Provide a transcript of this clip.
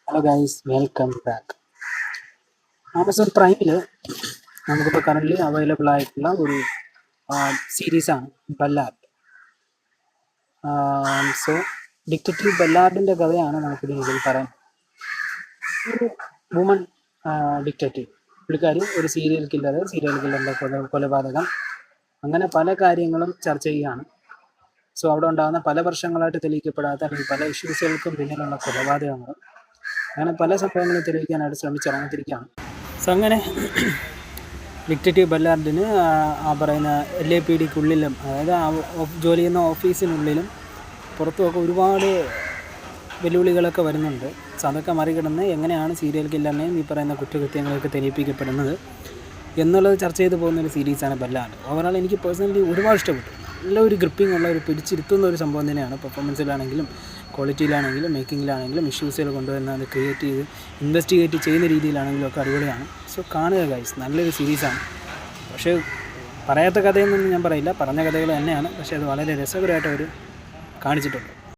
Hello guys, welcome back. Amazon പ്രൈമിൽ നമുക്കിപ്പോൾ current available ആയിട്ടുള്ള ഒരു സീരീസാണ് ബല്ലാർഡ്. സോ ഡിറ്റക്റ്റീവ് ബല്ലാർഡിൻ്റെ കഥയാണ് നമുക്കിതിൽ പറയാൻ. ഒരു വുമൺ ഡിറ്റക്റ്റീവ്, പുള്ളിക്കാരി ഒരു സീരിയൽ കില്ലറിൻ്റെ കൊലപാതകം, അങ്ങനെ പല കാര്യങ്ങളും ചർച്ച ചെയ്യുകയാണ്. സോ അവിടെ ഉണ്ടാകുന്ന പല വർഷങ്ങളായിട്ട് തെളിയിക്കപ്പെടാത്ത അല്ലെങ്കിൽ പല ഇഷ്യൂസുകൾക്കും പിന്നിലുള്ള കൊലപാതകങ്ങൾ, അങ്ങനെ പല സംഭവങ്ങളും തെളിയിക്കാനായിട്ട് ശ്രമിച്ചിറങ്ങിത്തിരിക്കുകയാണ്. സോ അങ്ങനെ ഡിറ്റക്റ്റീവ് ബല്ലാർഡിന് പറയുന്ന LAPDക്കുള്ളിലും, അതായത് ജോലി ചെയ്യുന്ന ഓഫീസിനുള്ളിലും പുറത്തുമൊക്കെ ഒരുപാട് വെല്ലുവിളികളൊക്കെ വരുന്നുണ്ട്. സോ അതൊക്കെ മറികടന്ന് എങ്ങനെയാണ് സീരിയൽ കില്ലറിനെയും ഈ പറയുന്ന കുറ്റകൃത്യങ്ങളൊക്കെ തെളിയിപ്പിക്കപ്പെടുന്നത് എന്നുള്ളത് ചർച്ച ചെയ്ത് പോകുന്നൊരു സീരീസാണ് ബല്ലാർഡ്. ഓവറോൾ എനിക്ക് പേഴ്സണലി ഒരുപാട് ഇഷ്ടപ്പെട്ടു. നല്ലൊരു ഗ്രിപ്പിംഗ് ഉള്ള ഒരു പിടിച്ചിരുത്തുന്ന ഒരു സംഭവം തന്നെയാണ്. പെർഫോമൻസിലാണെങ്കിലും ക്വാളിറ്റിയിലാണെങ്കിലും മേക്കിങ്ങിലാണെങ്കിലും ഇഷ്യൂസുകൾ കൊണ്ടുവന്ന് അത് ക്രിയേറ്റ് ചെയ്ത് ഇൻവെസ്റ്റിഗേറ്റ് ചെയ്യുന്ന രീതിയിലാണെങ്കിലും ഒക്കെ അടിപൊളിയാണ്. സോ കാണുക ഗൈസ്, നല്ലൊരു സീരീസാണ്. പക്ഷേ പറയാത്ത കഥയെന്നൊന്നും ഞാൻ പറയില്ല, പറഞ്ഞ കഥകൾ തന്നെയാണ്. പക്ഷേ അത് വളരെ രസകരമായിട്ട് അവർ കാണിച്ചിട്ടുണ്ട്.